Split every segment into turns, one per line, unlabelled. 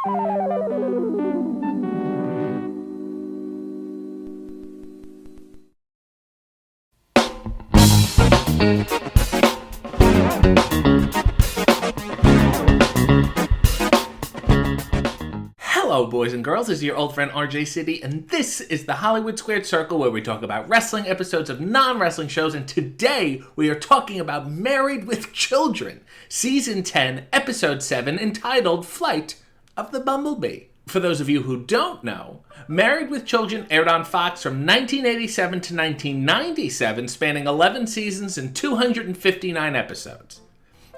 Hello, boys and girls. This is your old friend RJ City, and this is the Hollywood Squared Circle, where we talk about wrestling episodes of non-wrestling shows, and today we are talking about Married with Children, Season 10, Episode 7, entitled Flight of the Bumblebee. For those of you who don't know, Married with Children aired on Fox from 1987 to 1997, spanning 11 seasons and 259 episodes.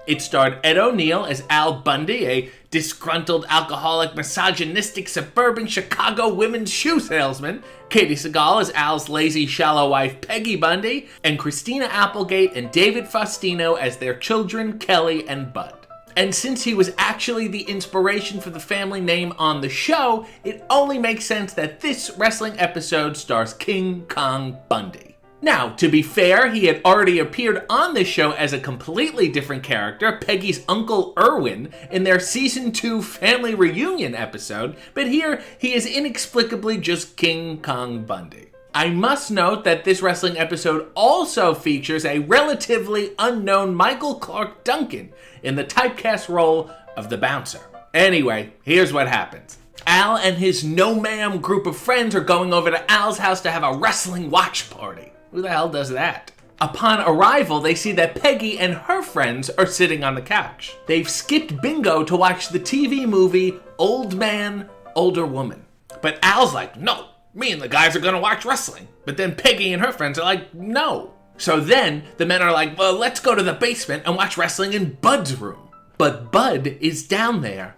It starred Ed O'Neill as Al Bundy, a disgruntled, alcoholic, misogynistic, suburban Chicago women's shoe salesman, Katie Seagal as Al's lazy, shallow wife Peggy Bundy, and Christina Applegate and David Faustino as their children Kelly and Bud. And since he was actually the inspiration for the family name on the show, it only makes sense that this wrestling episode stars King Kong Bundy. Now, to be fair, he had already appeared on this show as a completely different character, Peggy's Uncle Irwin, in their Season 2 family reunion episode, but here he is inexplicably just King Kong Bundy. I must note that this wrestling episode also features a relatively unknown Michael Clarke Duncan in the typecast role of the bouncer. Anyway, here's what happens. Al and his no-ma'am group of friends are going over to Al's house to have a wrestling watch party. Who the hell does that? Upon arrival, they see that Peggy and her friends are sitting on the couch. They've skipped bingo to watch the TV movie Old Man, Older Woman. But Al's like, no, me and the guys are gonna watch wrestling. But then Peggy and her friends are like, no. So then the men are like, well, let's go to the basement and watch wrestling in Bud's room. But Bud is down there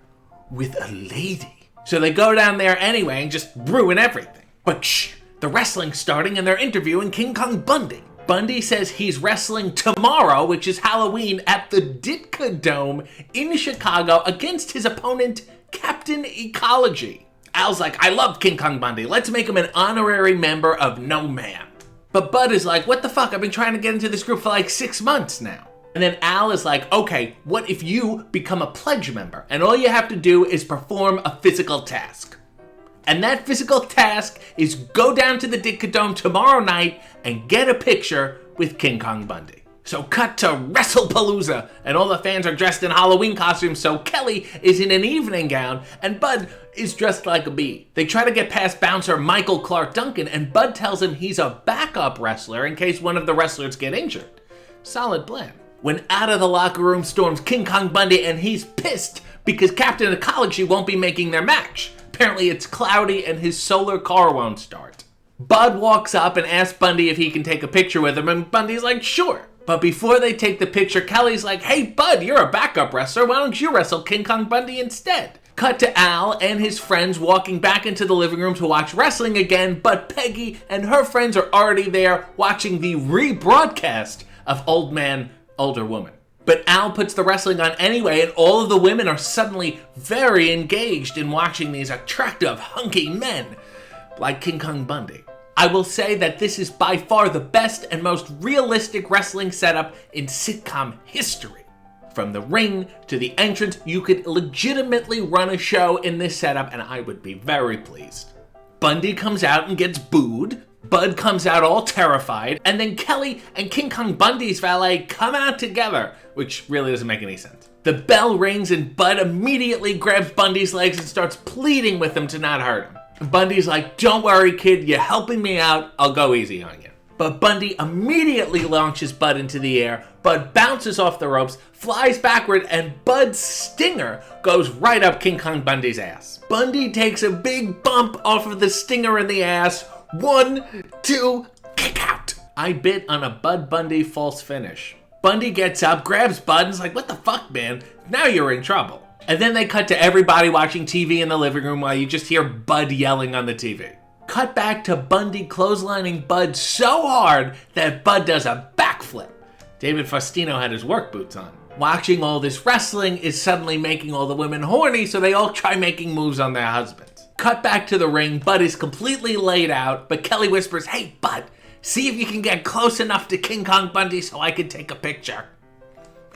with a lady. So they go down there anyway and just ruin everything. But shh. The wrestling's starting and they're interviewing King Kong Bundy. Bundy says he's wrestling tomorrow, which is Halloween, at the Ditka Dome in Chicago against his opponent, Captain Ecology. Al's like, I love King Kong Bundy. Let's make him an honorary member of No Man. But Bud is like, what the fuck? I've been trying to get into this group for like 6 months now. And then Al is like, okay, what if you become a pledge member? And all you have to do is perform a physical task. And that physical task is go down to the Ditka Dome tomorrow night and get a picture with King Kong Bundy. So cut to WrestlePalooza, and all the fans are dressed in Halloween costumes, so Kelly is in an evening gown, and Bud is dressed like a bee. They try to get past bouncer Michael Clarke Duncan, and Bud tells him he's a backup wrestler in case one of the wrestlers get injured. Solid plan. When out of the locker room storms King Kong Bundy, and he's pissed because Captain Ecology won't be making their match. Apparently it's cloudy and his solar car won't start. Bud walks up and asks Bundy if he can take a picture with him, and Bundy's like, sure. But before they take the picture, Kelly's like, hey Bud, you're a backup wrestler, why don't you wrestle King Kong Bundy instead? Cut to Al and his friends walking back into the living room to watch wrestling again, but Peggy and her friends are already there watching the rebroadcast of Old Man, Older Woman. But Al puts the wrestling on anyway, and all of the women are suddenly very engaged in watching these attractive, hunky men like King Kong Bundy. I will say that this is by far the best and most realistic wrestling setup in sitcom history. From the ring to the entrance, you could legitimately run a show in this setup, and I would be very pleased. Bundy comes out and gets booed. Bud comes out all terrified, and then Kelly and King Kong Bundy's valet come out together, which really doesn't make any sense. The bell rings and Bud immediately grabs Bundy's legs and starts pleading with him to not hurt him. Bundy's like, don't worry kid, you're helping me out, I'll go easy on you. But Bundy immediately launches Bud into the air. Bud bounces off the ropes, flies backward, and Bud's stinger goes right up King Kong Bundy's ass. Bundy takes a big bump off of the stinger in the ass. 1, 2, kick out. I bit on a Bud Bundy false finish. Bundy gets up, grabs Bud, and is like, what the fuck, man? Now you're in trouble. And then they cut to everybody watching TV in the living room while you just hear Bud yelling on the TV. Cut back to Bundy clotheslining Bud so hard that Bud does a backflip. David Faustino had his work boots on. Watching all this wrestling is suddenly making all the women horny, so they all try making moves on their husbands. Cut back to the ring, Bud is completely laid out, but Kelly whispers, hey Bud, see if you can get close enough to King Kong Bundy so I can take a picture.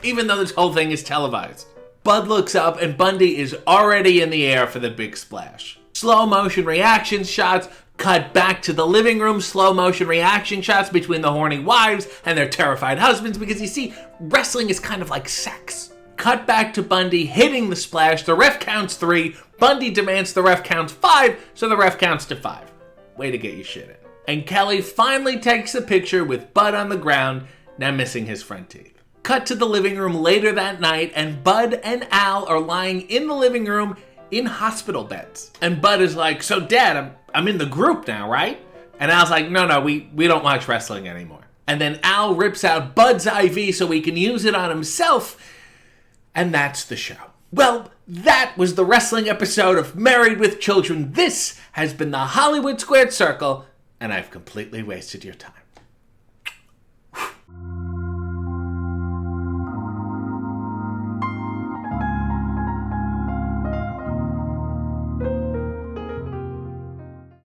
Even though this whole thing is televised. Bud looks up and Bundy is already in the air for the big splash. Slow motion reaction shots cut back to the living room, slow motion reaction shots between the horny wives and their terrified husbands, because you see, wrestling is kind of like sex. Cut back to Bundy hitting the splash, the ref counts 3, Bundy demands the ref counts 5, so the ref counts to 5. Way to get your shit in. And Kelly finally takes a picture with Bud on the ground, now missing his front teeth. Cut to the living room later that night, and Bud and Al are lying in the living room in hospital beds. And Bud is like, so Dad, I'm in the group now, right? And Al's like, no, we don't watch wrestling anymore. And then Al rips out Bud's IV so he can use it on himself, and that's the show. Well, that was the wrestling episode of Married with Children. This has been the Hollywood Squared Circle, and I've completely wasted your time.